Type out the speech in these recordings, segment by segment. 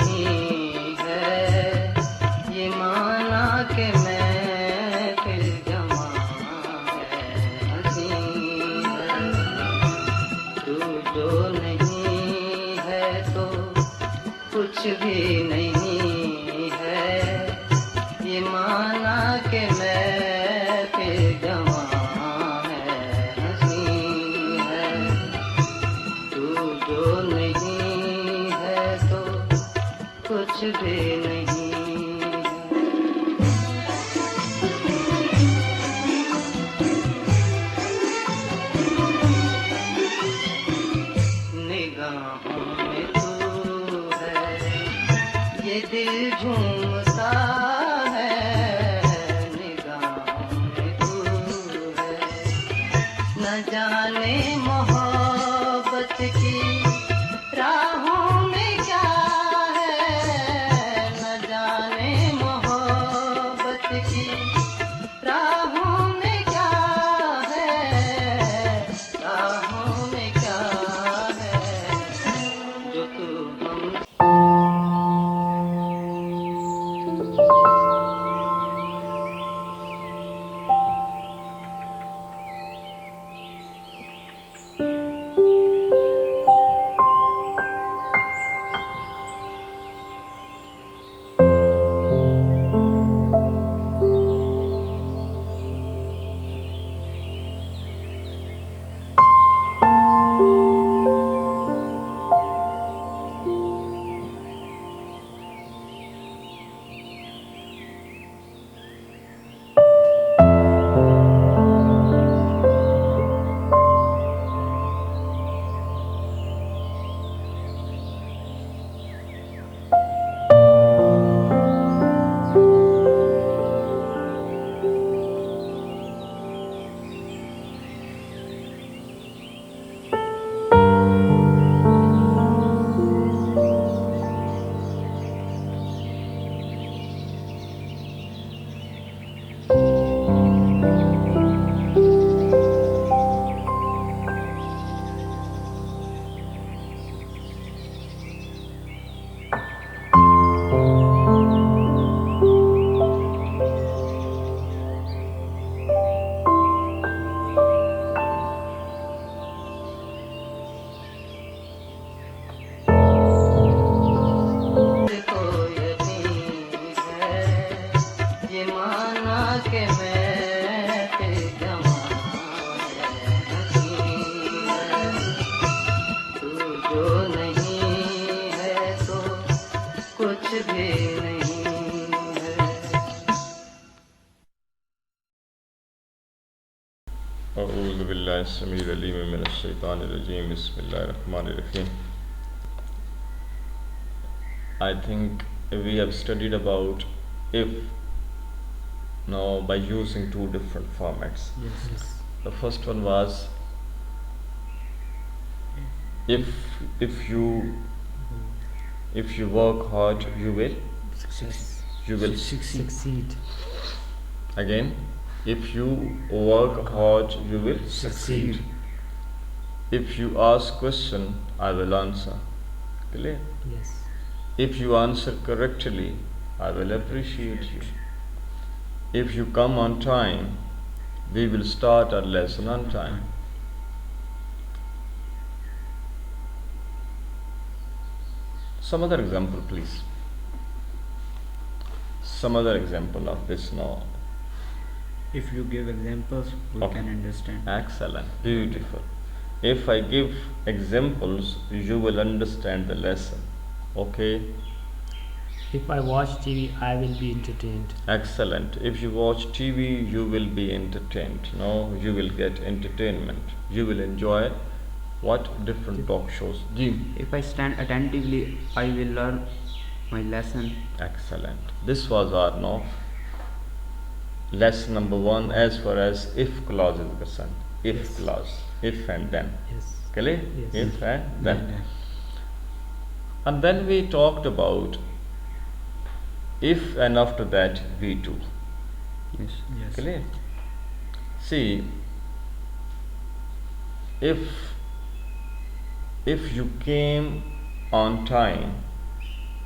नहीं है, ये माना कि मैं फिर जमा है, हंसी है। तू जो नहीं है तो कुछ भी नहीं है, ये माना कि मैं फिर जमा है, हंसी है। तू जो नहीं है तो कुछ भी नहीं है। निगाहों में तू है, ये दिल झूमता है, निगाहों में तू है। न जाने मोहब्बत की राहों में क्या है, न जाने मोहब्बत की राहों में क्या है, राहों में क्या है, जो तू हम को यकीन है, ये माना कि मैं फिर जमा है, हंसी है। तू जो नहीं है तो कुछ भी नहीं है। अऊज़ु बिल्लाहि अस्समीउल अलीम मिनश शैतानिर रजीम। बिस्मिल्लाहिर रहमानिर रहीम। I think we have studied about if now by using two different formats. Yes. The first one was if you work hard you will Succeed. again, if you work hard you will Succeed. if you ask question I will answer. Clear? Yes. If you answer correctly, I will appreciate you. If you come on time, we will start our lesson on time. Some other example, please. Some other example of this now. If you give examples, we Okay. can understand. Excellent, beautiful. If I give examples, you will understand the lesson. Okay? If I watch TV, I will be entertained. Excellent. If you watch TV, you will be entertained. No, you will get entertainment. You will enjoy what? Different talk shows. Jim. If I stand attentively, I will learn my lesson. Excellent. This was our no lesson number 1 as far as if clause is concerned. If Yes. clause. If and then. Yes. Clear? Yes. If and then. Yeah. And then we talked about if and after that we do. Yes. Clear? See, if you came on time,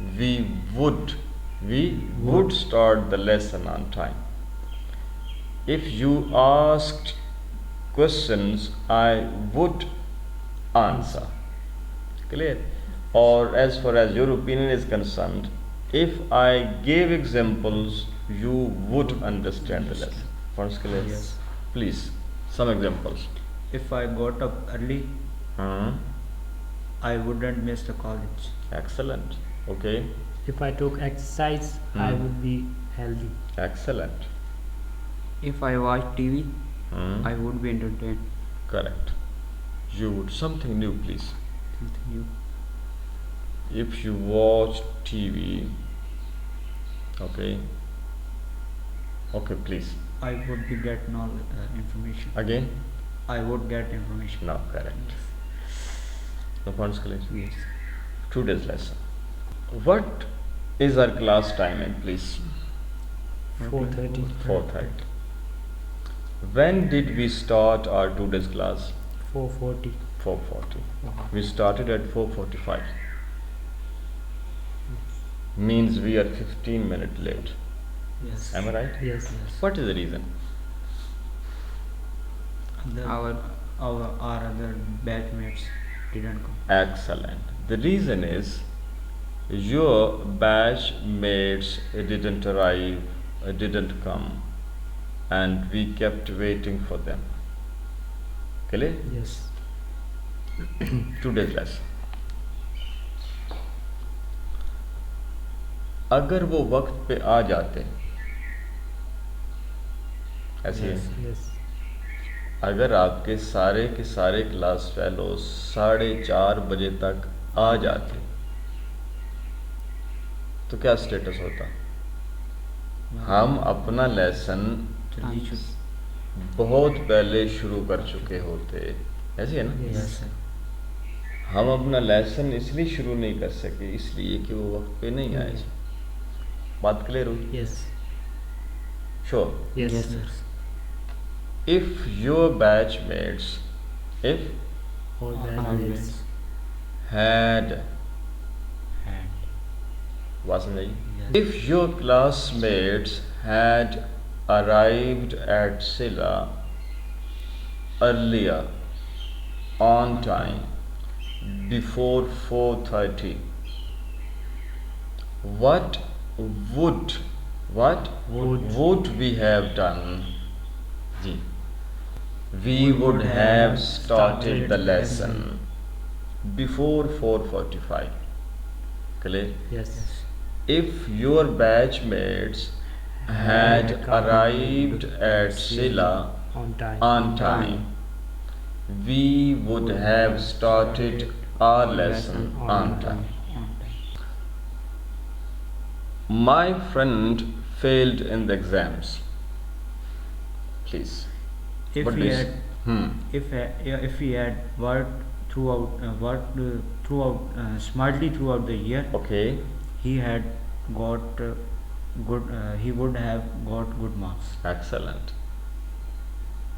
we would start the lesson on time. If you asked questions, I would answer. Clear? Or as far as your opinion is concerned, if I gave examples, you would understand the lesson. Once clear? Yes. Please, some examples. If I got up early, Hmm. I wouldn't miss the college. Excellent. Okay. If I took exercise, I Hmm. would be healthy. Excellent. If I watch TV, Hmm. I would be entertained. Correct. You would something new, please. Something new. If you watch TV, okay. Okay, please. I would be get information. Again. I would get information. No, correct. No points clear. Yes. Today's lesson. What is our class timing, please? 4:30. 4:30. When did we start our today's class? 4:40. 4:40. We started at 4:45. Means we are 15 minutes late. Yes. Am I right? Yes. What is the reason? Our other batchmates didn't come. Excellent. The reason is your batch mates didn't arrive, didn't come, and we kept waiting for them. Clear? Yes. Today's lesson. अगर वो वक्त पे आ जाते, ऐसे Yes. है, Yes. अगर आपके सारे के सारे क्लास फेलो 4:30 बजे तक आ जाते तो क्या स्टेटस होता? हम अपना लेसन जल्दी शुरू. बहुत पहले शुरू कर चुके होते, ऐसे है ना? Yes. हम अपना लेसन इसलिए शुरू नहीं कर सके इसलिए कि वो वक्त पे नहीं आए. बात क्लियर हुई? Yes. Sure. Yes. Yes, sir. If your batchmates, if All Always. had, And. wasn't it? Yes. If your classmates had arrived at Silla earlier, on time, before 4:30, what would we have done? Ji. We would have started the lesson before 4:45. Clear? Yes. If your batchmates had arrived at Silla On time. on time, we would have started our lesson on time. On time. My friend failed in the exams. Please. If What we is- had if we had worked smartly throughout the year, Okay. he had got he would have got good marks. Excellent.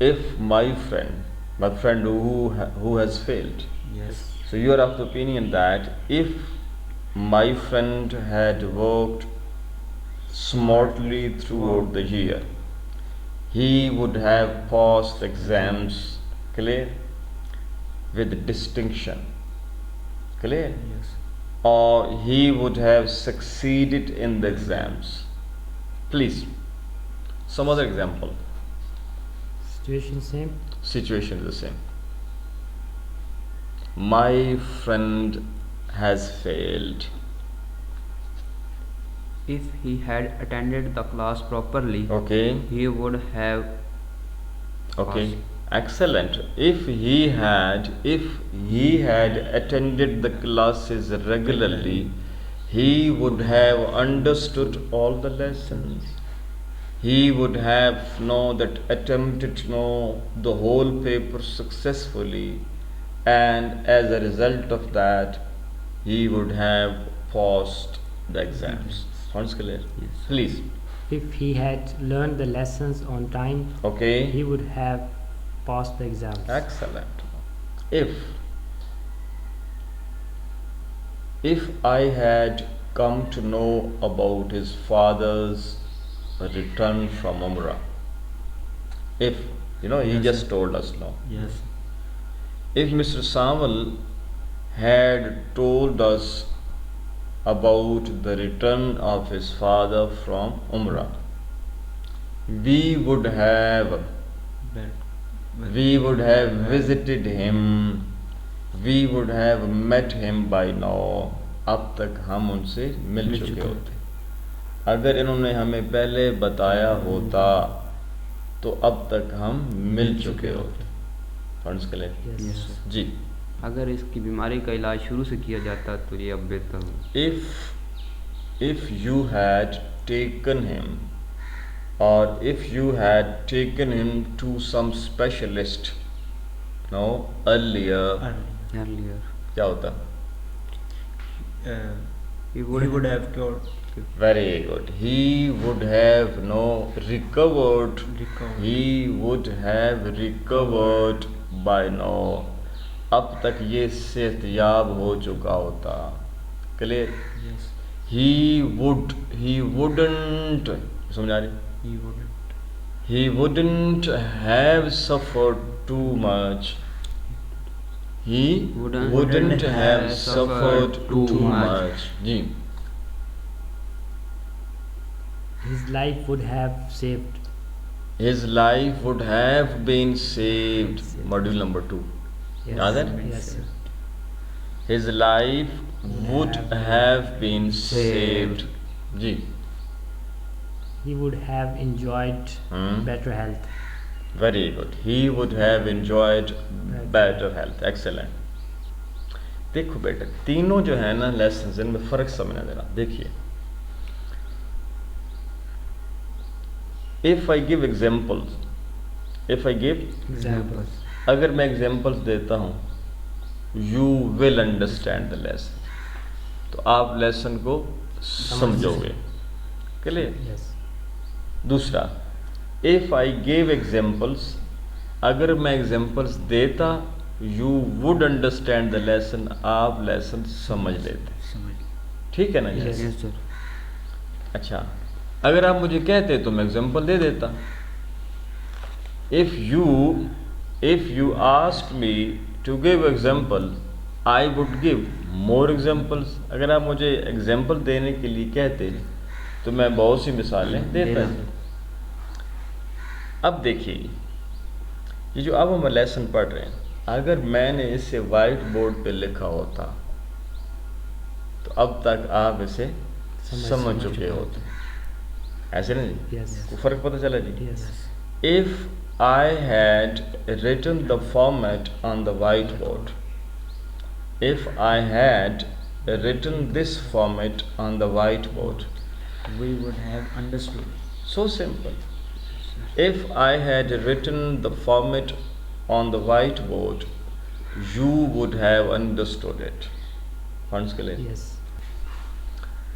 If my friend who has failed. Yes. So you are of the opinion that if my friend had worked smartly throughout the year, he would have passed the exams, clear, with distinction, clear, Yes. or he would have succeeded in the exams. Please, some other example. Situation same. Situation is the same. My friend has failed. If he had attended the class properly, Okay. he would have Okay, Awesome. excellent. If he had attended the classes regularly, he would have understood all the lessons. He would have attempted to know the whole paper successfully, and as a result of that, he would have passed the exams. Sounds clear? Yes. Please. If he had learned the lessons on time, Okay. he would have passed the exams. Excellent. If I had come to know about his father's return from Umrah. If, he Yes, just sir. told us now. Yes. If Mr. Samuel had told us about the return of his father from Umrah, we would have But we would have visited him, we would have met him by now. अब तक हम उनसे मिल चुके होते। अगर इन्होंने हमें पहले बताया होता तो अब तक हम मिल चुके होते। फंड्स के लिए Yes. Yes, sir. जी। अगर इसकी बीमारी का इलाज शुरू से किया जाता तो ये अब बेहतर हो। If you had taken him, or if you had taken him to some specialist, earlier, Earlier, क्या होता? he he would would have cured, Very good. He would have recovered. recovered. He would have recovered by now. अब तक ये सेहतयाब हो चुका होता। Clear? Yes, He wouldn't, समझ आ रही? he wouldn't. He wouldn't have suffered too much. He wouldn't have suffered too much. Ji. His life would have saved. His life would have been saved. Saved. Module number 2. Yes. Yaad hai? Yes, sir. His life would have been saved. Ji. He would have enjoyed better health. Very good. He would have enjoyed better health. Excellent. देखो बेटा, तीनों जो है ना lesson इनमें फर्क समझना देना। देखिए, if I give examples, Examples. अगर मैं एग्जाम्पल्स देता हूँ, you will understand the lesson, तो आप लेसन को समझोगे। क्लियर? Yes. दूसरा, if I gave examples, अगर मैं एग्जाम्पल्स देता, you would understand the lesson, आप लेसन समझ लेते। समझ। ठीक है ना जी? Yes. yes sir, अच्छा, अगर आप मुझे कहते तो मैं एग्जाम्पल दे देता। if you asked me to give example, I would give more examples. अगर आप मुझे एग्जाम्पल देने के लिए कहते तो मैं बहुत सी मिसालें देता। अब देखिए, ये जो अब हम लेसन पढ़ रहे हैं, अगर मैंने इसे वाइट बोर्ड पे लिखा होता तो अब तक आप इसे समझ चुके होते। ऐसे ना जी? Yes. को फर्क पता चला जी? Yes. If I had written the format on the whiteboard, if I had written this format on the whiteboard, We would have understood. so simple. If I had written the format on the whiteboard, you would have understood it. Funds के लिए Yes.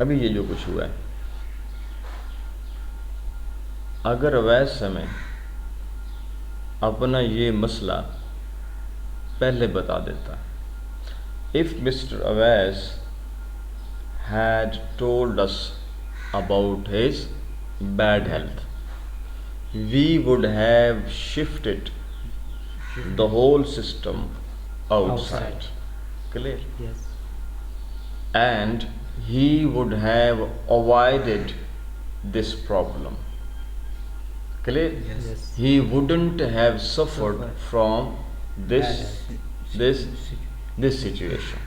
अभी ये जो कुछ हुआ है, अगर अवैस समय अपना ये मसला पहले बता देता, if Mr. Awais had told us about his bad health, we would have shifted the whole system outside. Clear? Yes. And he would have avoided this problem. Clear? Yes. He wouldn't have suffered from this situation.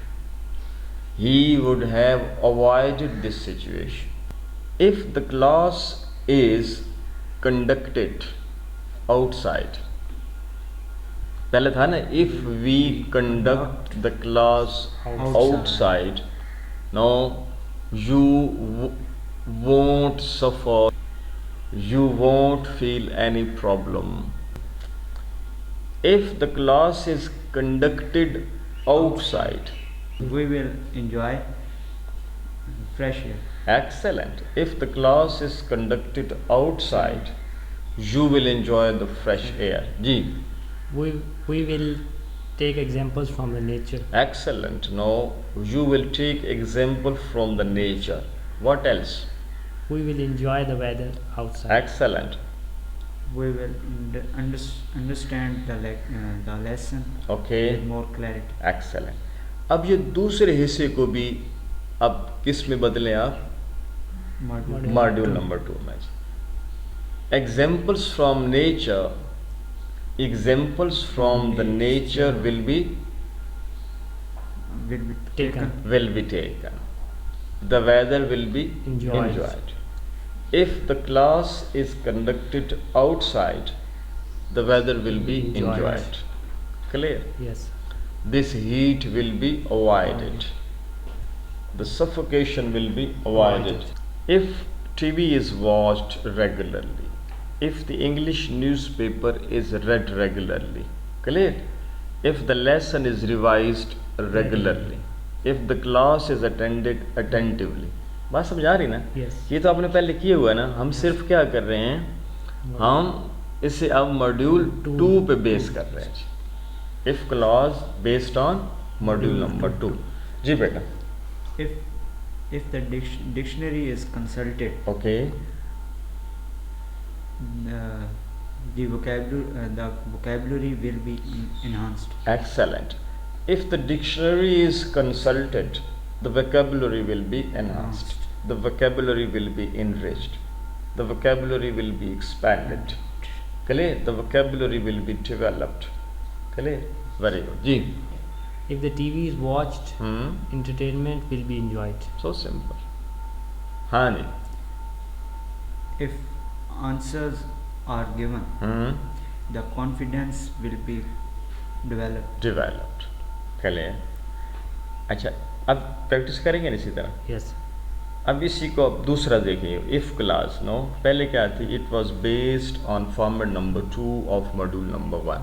He would have avoided this situation. If the class is conducted outside, पहले था ना, if we conduct the class outside, no, you won't suffer, you won't feel any problem. If the class is conducted outside, We will enjoy fresh air. excellent. If the class is conducted outside, you will enjoy the fresh air. Ji, We will take examples from the nature. Excellent. No, you will take example from the nature. What else? We will enjoy the weather outside. Excellent. We will understand the lesson Okay. with more clarity. Excellent. अब ये दूसरे हिस्से को भी अब किस में बदलें आप? Module. मॉड्यूल नंबर 2 में. Examples from nature. Examples from the nature will be Taken. taken. The weather will be Enjoyed. enjoyed. If the class is conducted outside, the weather will be Enjoyed. enjoyed. Clear? Yes. This heat will be avoided. The suffocation will be avoided. If TV is watched regularly, if the English newspaper is read regularly, clear? If the lesson is revised regularly, if the class is attended attentively. बात समझ आ रही ना? Yes. ये तो आपने पहले किए हुआ है ना. हम सिर्फ क्या कर रहे हैं, हम इसे अब मॉड्यूल 2 पे बेस कर रहे हैं. If clause based on module number 2. जी बेटा. If the dictionary is consulted, okay. the vocabulary will be enhanced. Excellent. If the dictionary is consulted, the vocabulary will be enhanced. The vocabulary will be enriched. The vocabulary will be expanded. Clear? The vocabulary will be developed. Clear? Very good. Ji. If the TV is watched, entertainment will be enjoyed. So simple. हाँ जी. If answers are given, the confidence will be developed. Clear? अच्छा, अब practice करेंगे इसी तरह. Yes. अब इसी को अब दूसरा देखिए. इफ क्लास नो, पहले क्या थी? It was based on format number 2 of module number 1.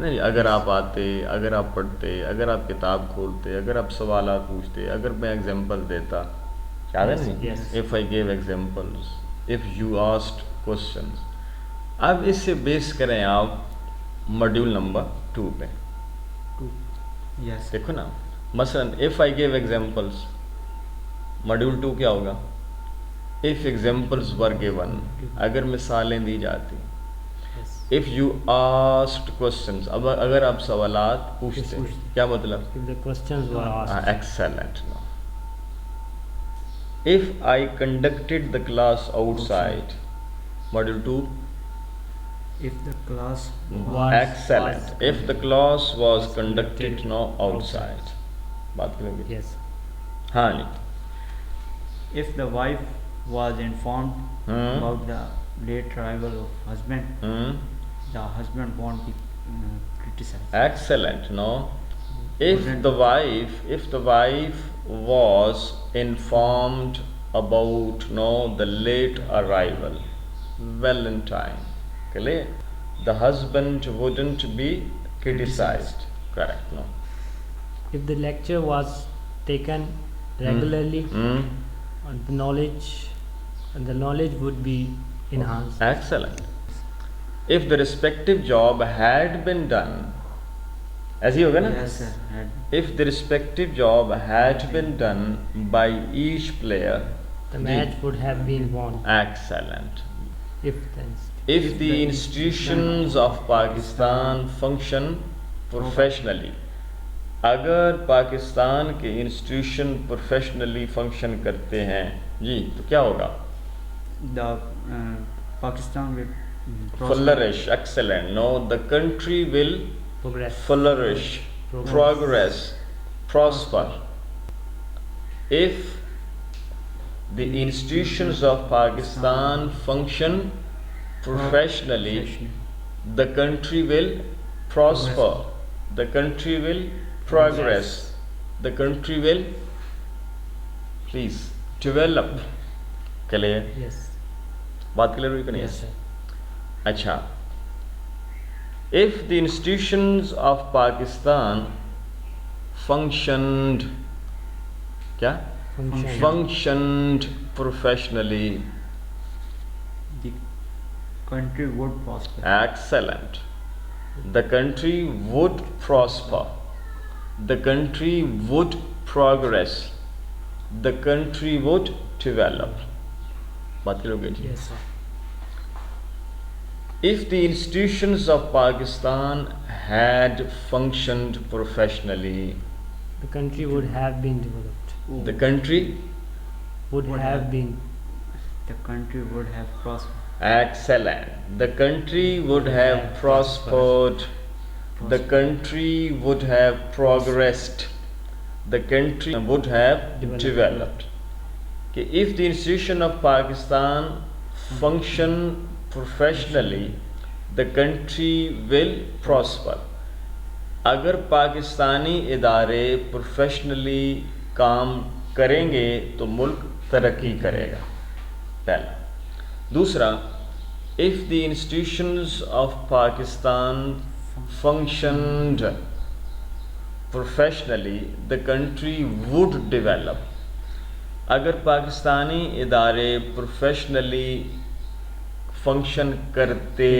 नहीं, अगर आप आते, अगर आप पढ़ते, अगर आप किताब खोलते, अगर आप सवालात पूछते, अगर मैं एग्जांपल देता, याद है नहीं? Yes. If I give examples, if you asked questions. अब इससे बेस करें आप मॉड्यूल नंबर 2 पे. Yes. देखो ना, मसलन if I give examples, module 2 क्या होगा? इफ एग्जांपल्स वर गिवन, अगर मिसालें दी जाती. Yes. If you asked questions, अब अगर आप सवालात पूछते, पूछते. क्या मतलब? If the questions were asked. Excellent. If I conducted the class outside, module 2. If the class Was- Excellent. was If the class was conducted now outside. बात करेंगे. Yes. हाँ जी. if the wife was informed Hmm. about the late arrival of husband, Hmm. the husband won't be criticized. Excellent. No. If the wife was informed about the late arrival, well in time, clear, the husband wouldn't be criticized. Correct. No. If the lecture was taken regularly, the knowledge would be enhanced. Excellent. If the respective job had been done, ऐसे ही होगा ना? Yes, sir. If the respective job had been done by each player, The match would have been won. excellent. If If the institutions of Pakistan function professionally, अगर पाकिस्तान के institution professionally function करते हैं जी, तो क्या होगा? The Pakistan will prosper. Flourish. Excellent. No, the country will progress. flourish, progress, prosper. If the institutions of Pakistan function professionally, the country will prosper, the country will progress, the country will, please, develop. Clear? Yes. बात clear हुई कि नहीं? Yes, sir. अच्छा. If the institutions of Pakistan functioned, क्या? Functioned professionally. The country would prosper. Excellent. The country would prosper. The country would progress. The country would develop. बात करोगे जी? Yes, sir. If the institutions of Pakistan had functioned professionally, The country would have been developed. the country, Would Would have have. been. The country would have prospered. excellent. The country would have prospered. The country would have progressed. The country would have developed. Okay, if the institution of Pakistan function professionally, the country will prosper. अगर पाकिस्तानी इदारे professionally काम करेंगे तो मुल्क तरक्की करेगा, पहला. दूसरा, if the institutions of Pakistan functioned professionally, the country would develop. अगर पाकिस्तानी इदारे प्रोफेशनली फंक्शन करते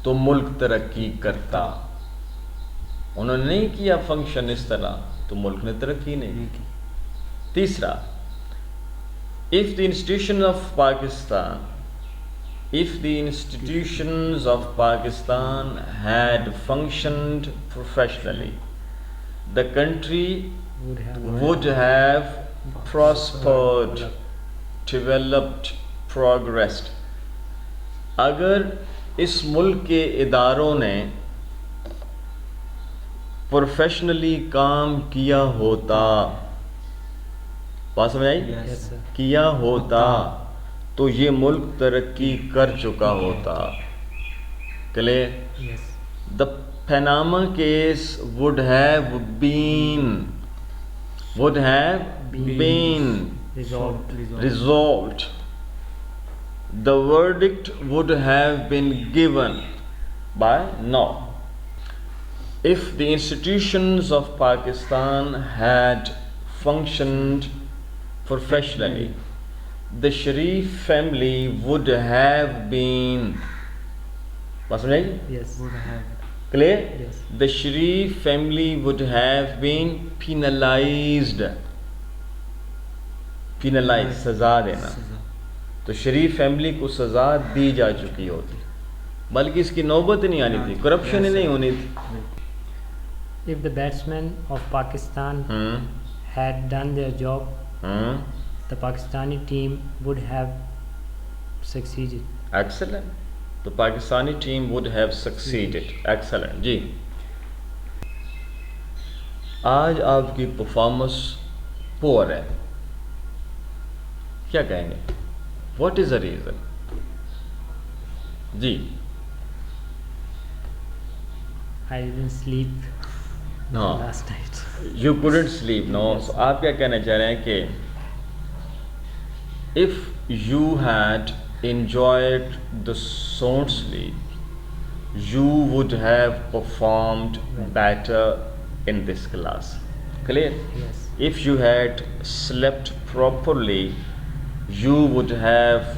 तो मुल्क तरक्की करता. उन्होंने नहीं किया फंक्शन इस तरह तो मुल्क ने तरक्की नहीं की. तीसरा, if the institutions of Pakistan had functioned professionally, the country would have prospered, developed, progressed. अगर इस मुल्क के इदारों ने प्रोफेशनली काम किया होता, बात समझ आई? Yes, sir. किया होता तो ये मुल्क तरक्की कर चुका होता. Clear? Yes. The Panama case would have been Resolved. resolved. The verdict would have been given by now. If the institutions of Pakistan had functioned professionally, the Sharif family would have been, what's the name? Yes. Would have. Clear? Yes. The Sharif family would have been penalized. Penalized, सजा देना. सजा. तो शरीफ family को सजा दी जा चुकी होती, बल्कि इसकी नौबत नहीं आनी थी, करप्शन ही नहीं होनी थी. If the batsmen of Pakistan had done their job, the Pakistani team would have succeeded. Excellent. The Pakistani team would have succeeded. Excellent. जी, आज आपकी परफॉर्मेंस पुअर है, क्या कहेंगे? What is the reason? Ji, I didn't sleep no, last night. you couldn't sleep, no. So आप क्या कहना चाह रहे हैं कि if you had enjoyed the sound sleep, you would have performed better in this class. Clear? Yes. If you had slept properly, you would have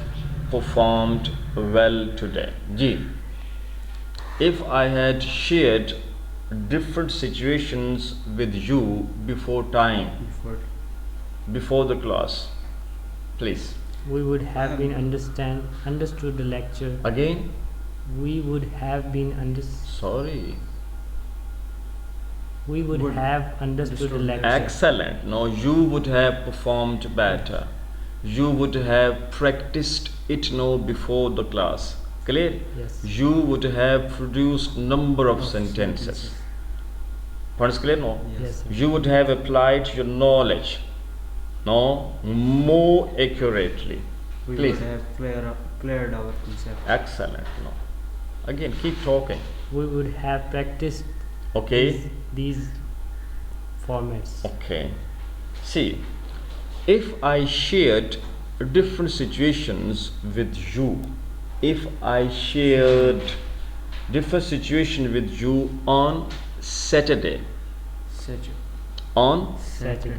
performed well today. Ji, if I had shared different situations with you before time, before the class, please. We would have been understood the lecture. Again, We would have been sorry. We would have understood the lecture. Excellent. No, you would have performed better. You would have practiced it now before the class. Clear? Yes. You would have produced number of sentences. Points clear? No. Yes, sir. You would have applied your knowledge, no, more accurately. We Please. would have cleared our concept. Excellent. No. Again, keep talking. We would have practiced Okay. these formats. Okay. See, if I shared different situations with you, if I shared different situation with you on Saturday, on Saturday.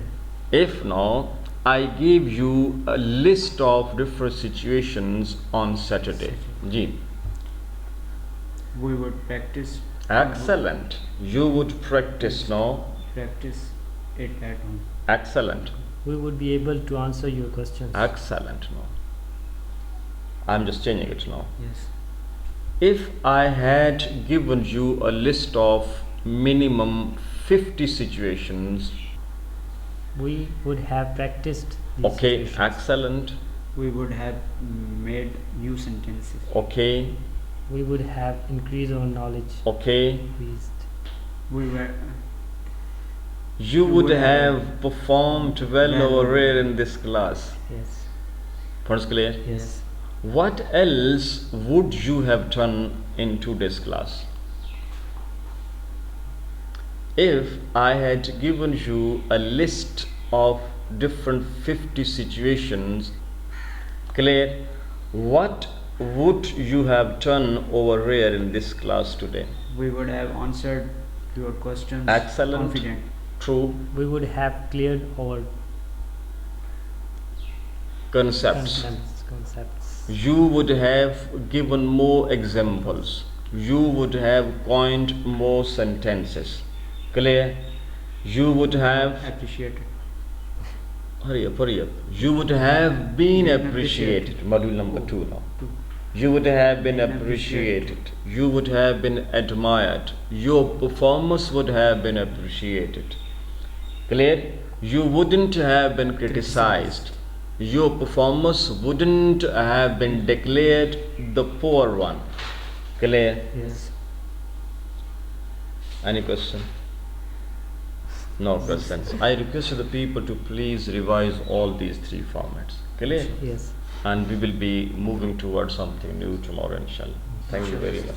if now I gave you a list of different situations on Saturday, ji, We would practice. Excellent. You would practice, no? Practice it at home. Excellent. We would be able to answer your questions. Excellent, no? I'm just changing it now. Yes. If I had given you a list of minimum 50 situations, We would have practiced these okay, situations. excellent, We would have made new sentences. okay, We would have increased our knowledge. okay, Increased. We were. you would have performed well over here in this class. Yes. Points clear? Yes. What else would you have done in today's class? If I had given you a list of different 50 situations, clear, what would you have done over here in this class today? We would have answered your questions. Excellent. Confident. True. We would have cleared our Concepts. concepts. You would have given more examples. You would have coined more sentences. Clear? You would have, Appreciated. hurry up. You would have been appreciated. Module number 2 now. Two. You would have been appreciated. You would have been admired. Your performance would have been appreciated. Clear? You wouldn't have been criticized. Your performance wouldn't have been declared the poor one. Clear? Yes. Any question? No questions. I request the people to please revise all these 3 formats. Clear? Yes. And we will be moving towards something new tomorrow, inshallah. Thank you very much.